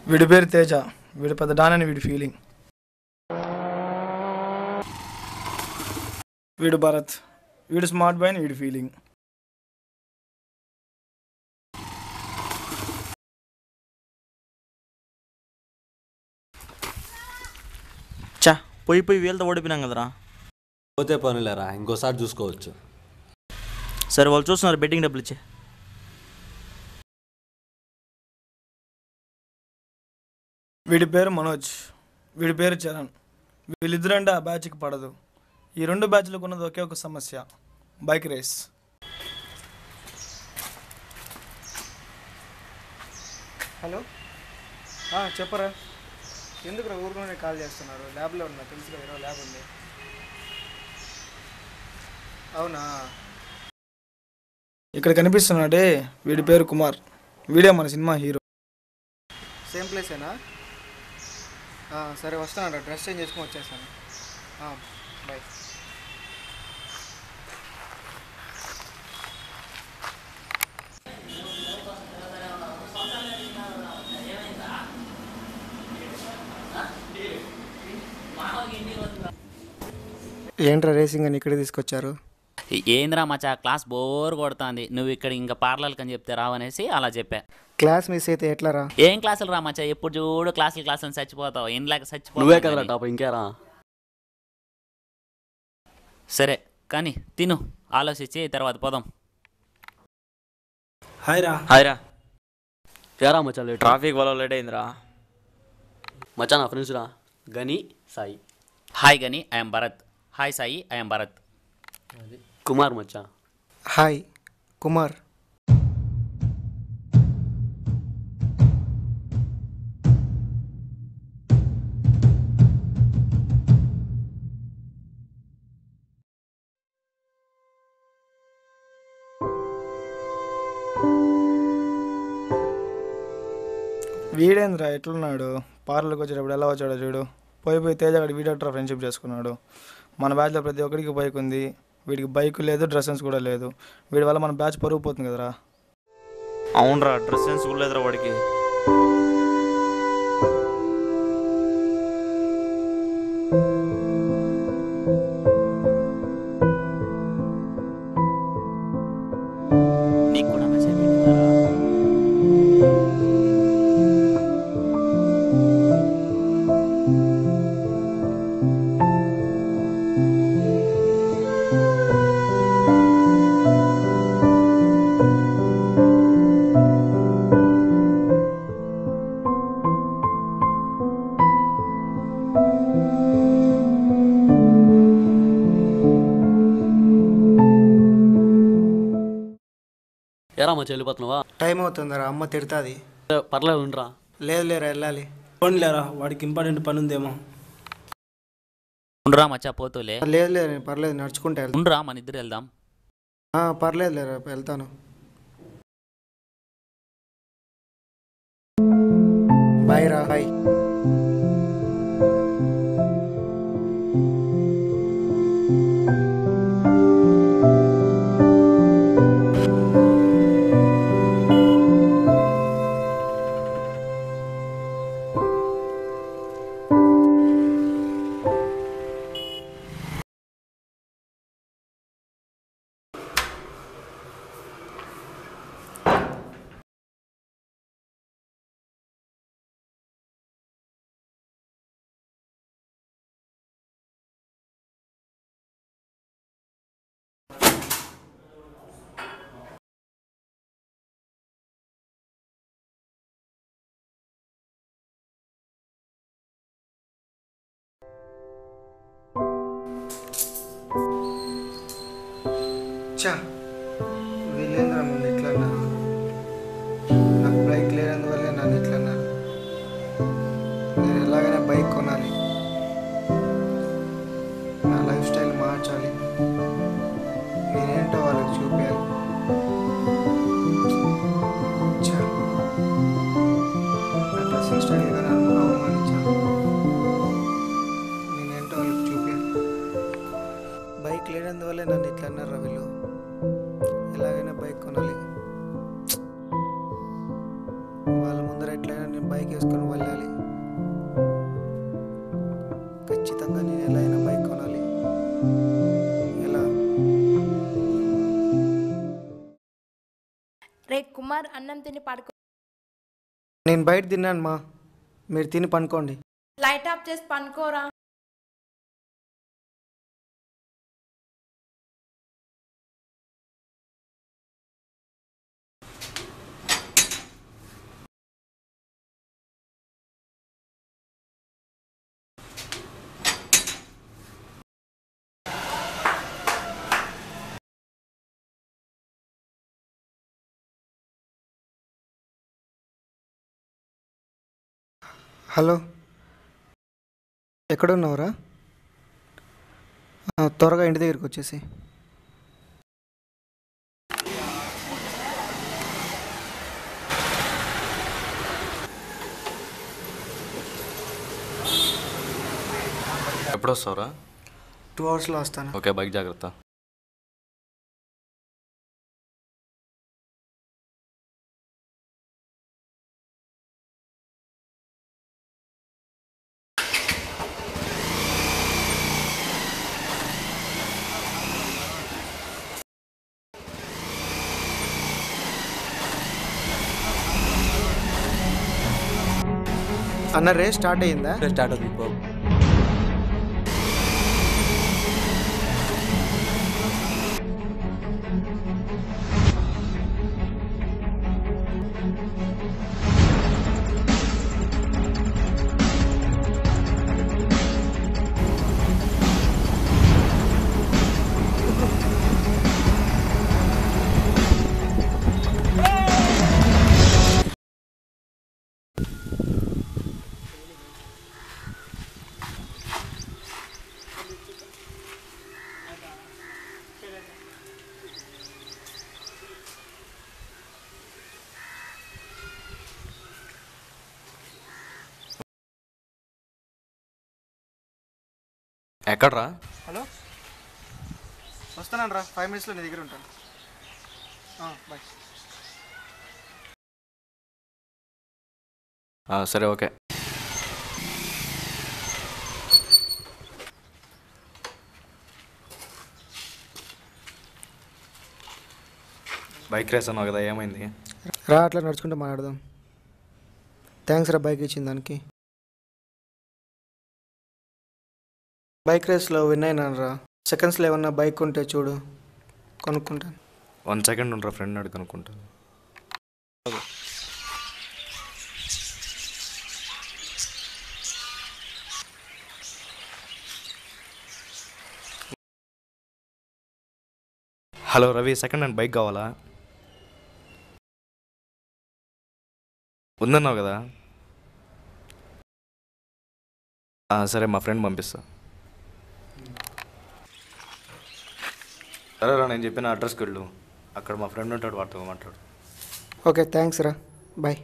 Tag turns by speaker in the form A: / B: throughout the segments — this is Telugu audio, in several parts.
A: వీడి పేరు తేజ. వీడు పెద్ద డాన్ అని వీడి ఫీలింగ్. వీడు భరత్. వీడు స్మార్ట్ బాయ్ అని వీడి ఫీలింగ్.
B: చా పోయి వీళ్ళతో ఓడిపోయినాం కదరా.
C: పోతే పనులేరా, ఇంకోసారి చూసుకోవచ్చు.
B: సరే వాళ్ళు చూస్తున్నారు, బెట్టింగ్ డబ్బులు ఇచ్చే.
A: వీడి పేరు మనోజ్. వీడి పేరు చరణ్. వీళ్ళిద్దరంటే ఆ బ్యాచ్కి పడదు. ఈ రెండు బ్యాచ్లకు ఉన్నది ఒకే ఒక సమస్య, బైక్ రేస్. హలో, చెప్పరా. ఎందుకు ఊరిలోనే కాల్ చేస్తున్నారు? ల్యాబ్లో ఉన్నా, తెలుసు కదా, ఈరోజు ల్యాబ్ ఉంది. అవునా? ఇక్కడ కనిపిస్తున్నాడే వీడి పేరు కుమార్. వీడే మన సినిమా హీరో. సేమ్ ప్లేసేనా? సరే వస్తాను, డ్రెస్ చేంజ్ చేసుకొని వచ్చేసాను. బాయ్. ఏంట్రా రేసింగ్ అని ఇక్కడ తీసుకొచ్చారు?
D: ఏంద్రా మచ్చా, క్లాస్ బోర్ కొడుతుంది. నువ్వు ఇక్కడ ఇంకా పార్లర్కి అని చెప్తే రావనేసి అలా చెప్పా.
A: క్లాస్ మిస్ అయితే ఎట్లారా?
D: ఏం క్లాసులు రా మచ్చా, ఎప్పుడు చూడు క్లాసులు అని చచ్చిపోతావు. ఇండ్లాక
C: నువ్వే
D: చచ్చిపోతావు.
C: కదరా టాప్, ఇంకేరా.
D: సరే కానీ తిను, ఆలోచించి తర్వాత పోదాం.
B: హాయ్ రా.
C: ఏరా మచ్చా లేట్?
B: ట్రాఫిక్ వల్ల లేట్ అయిందిరా.
C: మచ్చా నా ఫ్రెండ్స్ రా, గని, సాయి.
D: హాయ్ గని, I'm Bharat. Hi Sai, I'm Bharat.
C: Kumar Maccha.
A: Hi Kumar. వీడేంద్రా ఎట్లున్నాడు? పార్లర్కి వచ్చేటప్పుడు ఎలా వచ్చాడో చూడు. పోయి తేజగాడి వీడియోటర్ ఫ్రెండ్షిప్ చేసుకున్నాడు. మన బ్యాచ్లో ప్రతి ఒక్కరికి బైక్ ఉంది, వీడికి బైక్ లేదు, డ్రెస్ సెన్స్ కూడా లేదు. వీడి వల్ల మన బ్యాచ్ పరుగు పోతుంది కదరా.
B: అవునరా, డ్రెస్ సెన్స్ కూడా లేదురా వాడికి.
D: నీకు కూడా మెసేజ్ పెట్టిందారా?
C: ఏరా మచ్చా వెళ్ళిపోతున్నావా?
A: టైం అవుతుందిరా, అమ్మ తిడుతుంది.
C: పర్లేదు ఉండరా.
A: లేదు లేరా, వెళ్ళాలి.
E: పోనీలేరా, వాడికి ఇంపార్టెంట్ పని ఉందేమో.
D: ఉండరా మచ్చా, పోతూలే.
A: లేదు లేదు, పర్లేదు, నడుచుకుంటే వెళ్తాను.
D: ఉండరా, మన ఇద్దరు వెళ్దాం.
A: పర్లేదు లేరా, వెళ్తాను. బాయ్ రా. బాయ్. వీళ్ళేంద్రా ముందు ఎట్లా అన్నారు? నాకు బైక్ లేనందువల్లే నన్ను ఎట్లా అన్నారు? నేను ఎలాగైనా బైక్ కొనాలి, నా లైఫ్ స్టైల్ మార్చాలి, నేనేంటో వాళ్ళకి చూపించాలి. నా డ్రెస్సింగ్ స్టైల్గా నన్ను అవమానించాను, నేనేంటో వాళ్ళకి చూపించాలి. బైక్ లేనందువల్లే నన్ను ఇట్లా అన్నారు వీళ్ళు.
F: రే కుమార్ అన్నం తిని పడుకో.
G: నేను బయట తిన్నాను మా, మీరు తిని పనుకోండి.
F: లైట్ ఆఫ్ చేసి పనుకోరా.
G: హలో, ఎక్కడున్నావురా? త్వరగా ఇంటి దగ్గరికి వచ్చేసి.
C: ఎప్పుడు వస్తావురా?
G: 2 అవర్స్లో వస్తాను.
C: ఓకే, బైక్ జాగ్రత్త.
G: అన్న రేస్ స్టార్ట్ అయ్యిందా?
C: స్టార్ట్ అవుతుంది బాబు. ఎక్కడ్రా?
G: హలో, వస్తున్నాను రా, 5 మినిట్స్లో నీ దగ్గర ఉంటాను. బాయ్.
C: సరే ఓకే. బైక్ రేస్ అన్నావు కదా, ఏమైంది?
G: రా, అట్లా నడుచుకుంటూ మాట్లాడదాం. థ్యాంక్స్ రా బైక్ ఇచ్చిన దానికి. బైక్ రేస్లో విన్ అయినాను రా. సెకండ్స్లో ఏమన్నా బైక్ ఉంటే చూడు, కొనుక్కుంటాను.
C: 1 సెకండ్ ఉండరా, ఫ్రెండ్ అడుగు అనుకుంటాను. Hello Ravi, second hand bike కావాలా? ఉందన్నావు కదా. సరే, మా ఫ్రెండ్ పంపిస్తా. సరే రా, నేను చెప్పిన అడ్రస్కి వెళ్ళు. అక్కడ మా ఫ్రెండ్ ఉంటాడు, వాటితో మాట్లాడు.
G: ఓకే, థ్యాంక్స్ రా, బాయ్.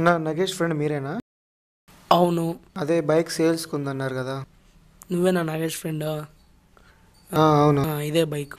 G: నా నగేష్ ఫ్రెండ్ మీరేనా?
E: అవును,
G: అదే బైక్ సేల్స్కి ఉందన్నారు కదా.
E: నువ్వేనా నాగేష్ ఫ్రెండ్?
G: అవును.
E: ఇదే బైక్.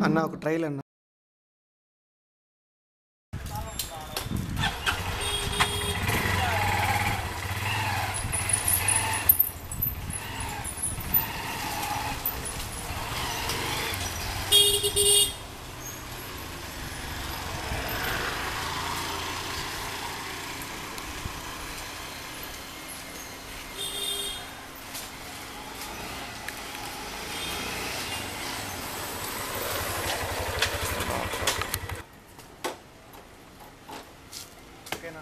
G: అన్న ఒక ట్రైల్ అన్న.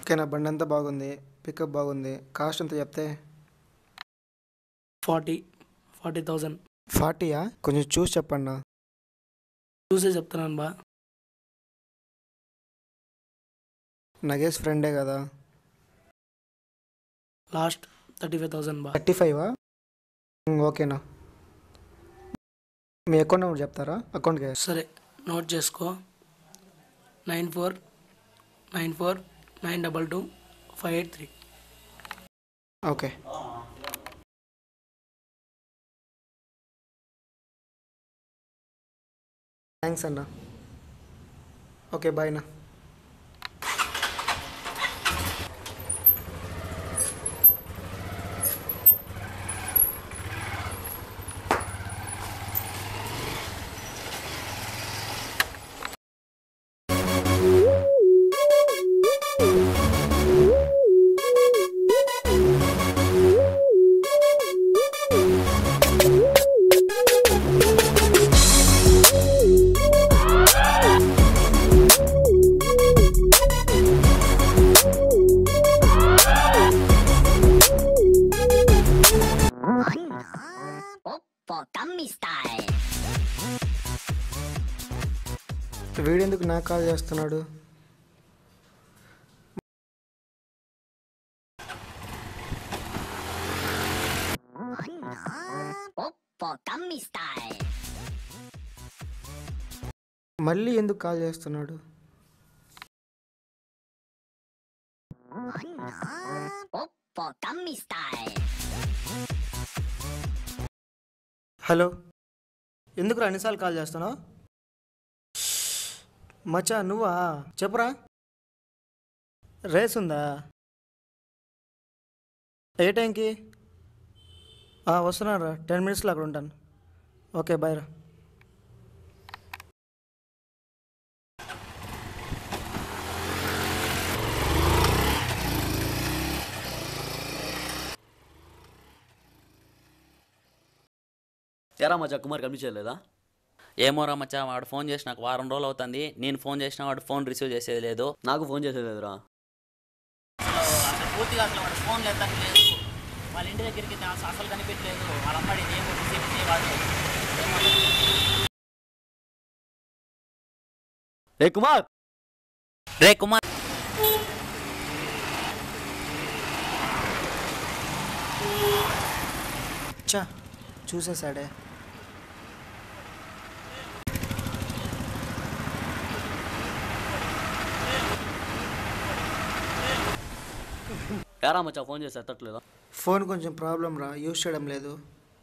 G: ఓకే, నా బండి అంతా బాగుంది, పికప్ బాగుంది. కాస్ట్ ఎంత చెప్తే?
E: 40,000
G: 40యా? కొంచెం చూసి చెప్పండి.
E: చూసే చెప్తున్నాను బా.
G: నగేష్ ఫ్రెండే కదా.
E: లాస్ట్ 35,000 బా.
G: 35వా? ఓకేనా. మీ అకౌంట్ నెంబర్ చెప్తారా? అకౌంట్కి
E: సరే, నోట్ చేసుకో. 9494922583.
G: ఓకే. థ్యాంక్స్ అన్న. ఓకే, బాయ్ అన్న. వీడెందుకు నాకు కాల్ చేస్తున్నాడు? మళ్ళీ ఎందుకు కాల్ చేస్తున్నాడు? హలో, ఎందుకు అన్నిసార్లు కాల్ చేస్తున్నావు? మచ్చా నువ్వా? చెప్పరా. రేస్ ఉందా? ఏ టైంకి? వస్తున్నాను రా, 10 మినిట్స్లో అక్కడ ఉంటాను. ఓకే, బాయ్ రా.
C: ఎరా మచ్చా, కుమార్ కనిపించలేదా?
D: ఏమోరా మచ్చా, వాడు ఫోన్ చేసి నాకు వారం రోజులు అవుతుంది. నేను ఫోన్ చేసినా వాడు ఫోన్ రిసీవ్ చేసేది లేదు.
C: నాకు ఫోన్ చేసేలేదురా.
D: పూర్తిగా అసలు వాడు ఫోన్ లేదు, వాళ్ళ ఇంటి దగ్గరికి అసలు కనిపించలేదు. వాళ్ళ అమ్మాడి ఏమో రిసీవ్ చేయవాడు.
C: రే కుమార్,
D: రే కుమార్,
G: చా చూసేసాడే.
C: ఎరా మచ్చా, ఫోన్ చేసి ఎత్తట్లేదా?
G: ఫోన్ కొంచెం ప్రాబ్లం రా, యూజ్ చేయడం లేదు.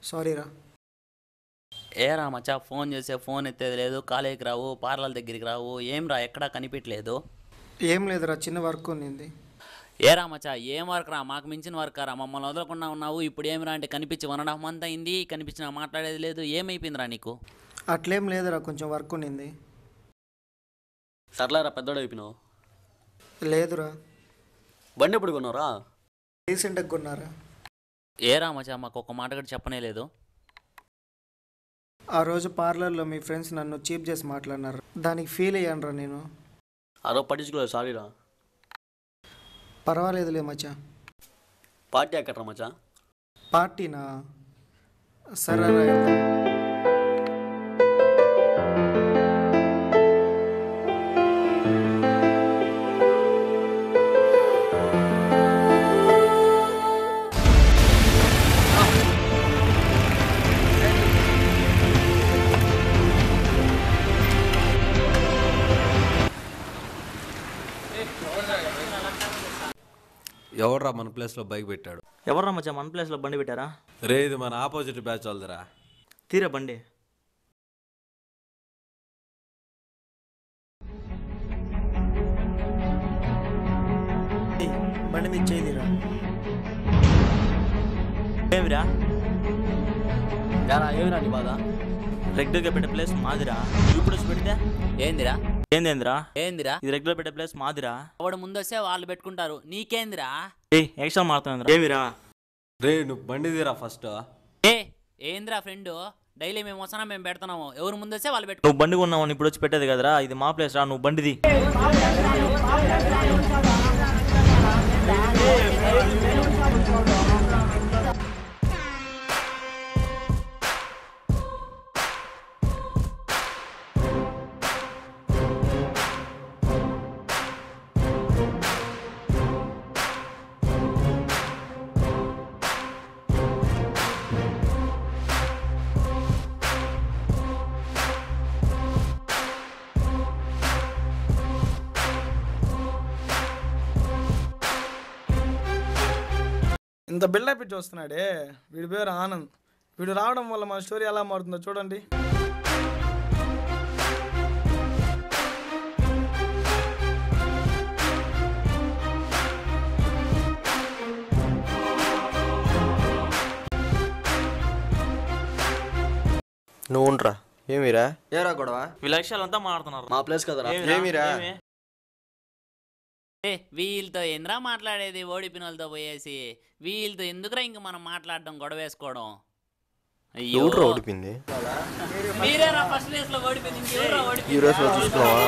G: సారీ రా.
D: ఏరా మచ్చా, ఫోన్ చేసే ఫోన్ ఎత్తేది లేదు, కాలేజీకి రావు, పార్లర్ దగ్గరికి రావు, ఏం రా ఎక్కడా కనిపించలేదు.
G: ఏం లేదురా, చిన్న వర్క్ ఉన్నింది.
D: ఏరా మచ్చా, ఏం వర్క్ రా? మాకు మించిన వర్క్ రా, మమ్మల్ని వదలకుండా ఉన్నావు. ఇప్పుడు ఏమిరా అంటే కనిపించి 1.5 month అయింది, కనిపించినా మాట్లాడేది లేదు. ఏమైపోయిందిరా నీకు?
G: అట్లేం లేదురా, కొంచెం వర్క్ ఉన్నింది.
C: సర్లేరా, పెద్దోడు అయిపోయినావు.
G: లేదురా.
C: బండి ఎప్పుడు కొన్నారా?
G: రీసెంట్గా కొన్నారా.
D: ఏరా మచ్చా, మాకు ఒక మాట కూడా చెప్పనే లేదు.
G: ఆ రోజు పార్లర్లో మీ ఫ్రెండ్స్ నన్ను చీప్ చేసి మాట్లాడినారు, దానికి ఫీల్ అయ్యాను రా నేను.
C: ఆ రోజు పట్టించుకోలేదు, సారీరా.
G: పర్వాలేదులే మచ్చా.
C: పార్టీ ఎక్కడ్రా మచ్చా?
G: పార్టీనా? సరే రా, వెళ్దాం.
H: ఎవర్రా మన ప్లేస్లో బైక్ పెట్టాడు?
B: ఎవర్రా మచ్చా మన ప్లేస్లో బండి పెట్టారా?
H: రే, ఇది మన ఆపోజిట్ బ్యాచ్ వాళ్ళదిరా.
B: తీరా బండి.
G: బండి మీద చేయదిరా.
B: ఏమిరా?
C: యారా, ఏమిరా నీ బాధ?
B: రెగ్యులర్గా పెట్టే ప్లేస్ మాదిరా, ఇప్పుడు వచ్చి పెడితే
D: ఏందిరా?
B: ఏందేంద్రా?
D: ఏందిరా?
B: ఇది రెగ్యులర్ పెట్టే ప్లేస్ మాదిరా.
D: వాడు ముందొస్తే వాళ్ళు పెట్టుకుంటారు, నీకేందిరా?
B: ఎక్స్ట్రా మారుతుందిరా. ఏమిరా?
H: రే, నువ్వు బండి తీరా ఫస్ట్.
D: ఏందిరా ఫ్రెండ్, డైలీ మేము వస్తున్నా, మేము పెడుతున్నాము, ఎవరు ముందొస్తే వాళ్ళు పెట్టుకో.
B: నువ్వు బండి కొన్నావు ఇప్పుడు వచ్చి పెట్టేది కదరా, ఇది మా ప్లేస్ రా, నువ్వు బండిది.
A: ఇంత బిల్డప్ ఇచ్చి వస్తున్నాడే, వీడి పేరు ఆనంద్. వీడు రావడం వల్ల మన స్టోరీ ఎలా మారుతుందో చూడండి.
B: నువ్వు ఉండరా. ఏమిరా?
C: ఏరా గొడవ?
B: విలక్షాలంతా మాట్లాడుతున్నారు.
C: మా ప్లేస్ కదరా.
B: ఏమిరా?
D: వీళ్ళతో ఎందురా మాట్లాడేది? ఓడిపిన వాళ్ళతో పోయేసి వీళ్ళతో ఎందుకురా ఇంక మనం మాట్లాడడం, గొడవ వేసుకోవడం? అయ్యో,
B: ఓడిపోయింది.
D: మీరేరా ఫస్ట్ రేస్ లో ఓడిపోయింది. ఇంకెవరా ఓడిపోయింది?
B: ఈ రేస్ లో చూసుకున్నావా?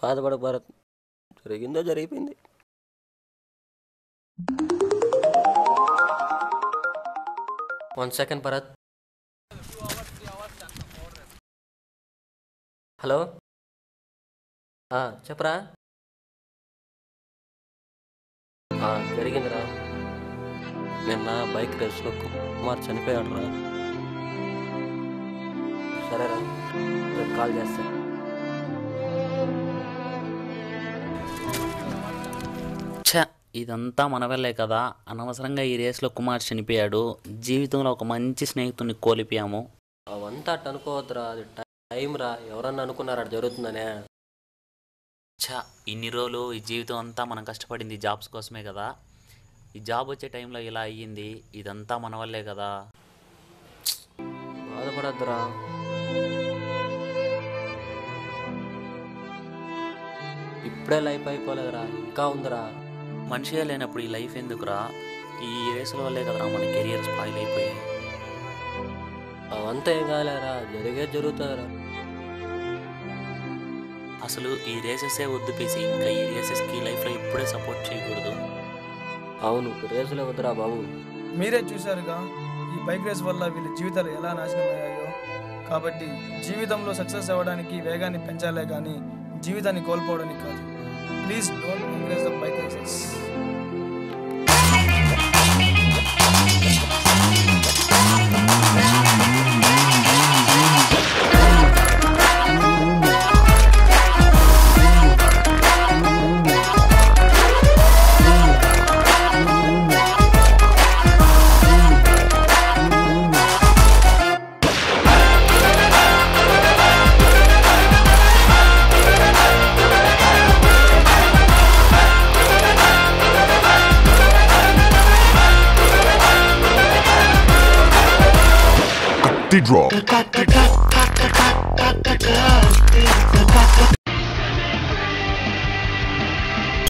C: బాధపడ భారత్, జరిగిందో జరిగిపోయింది. One second Bharat. హలో, చెప్పరా. జరిగిందిరా. నిన్న బైక్ రేస్లో కుమార్ చనిపోయాడు రా. సరేరా, రేపు కాల్ చేస్తా.
D: ఇదంతా మన వల్లే కదా. అనవసరంగా ఈ రేస్లో కుమార్ చనిపోయాడు. జీవితంలో ఒక మంచి స్నేహితుడిని కోల్పోయాము.
C: అవంతా అట్ట అనుకోవద్దురా, అది టైం రా. ఎవరన్నా అనుకున్నారు అటు జరుగుతుందనే.
D: ఇన్ని రోజులు ఈ జీవితం అంతా మనం కష్టపడింది జాబ్స్ కోసమే కదా. ఈ జాబ్ వచ్చే టైంలో ఇలా అయ్యింది. ఇదంతా మన వల్లే కదా.
C: బాధపడద్దురా. ఇప్పుడే లైఫ్ అయిపోలేదురా, ఇంకా ఉందిరా.
D: మనిషిగా లేనప్పుడు ఈ లైఫ్ ఎందుకురా? ఈ రేసుల వల్లే కదరా మన కెరియర్ స్పాయిల్ అయిపోయాయి.
C: అవంతా ఏం కాలేరా, జరిగే జరుగుతుందిరా.
D: అసలు ఈ రేసెసే వద్దు పీసి, ఇంకా ఈ రేసెస్కి లైఫ్లో ఇప్పుడే సపోర్ట్ చేయకూడదు.
C: అవును, రేసులే వద్దురా బాబు.
A: మీరే చూశారుగా ఈ బైక్ రేస్ వల్ల వీళ్ళ జీవితాలు ఎలా నాశనం అయ్యాయో. కాబట్టి జీవితంలో సక్సెస్ అవ్వడానికి వేగాన్ని పెంచాలే కానీ జీవితాన్ని కోల్పోవడానికి కాదు. Please don't encourage the bike races.
I: Drop.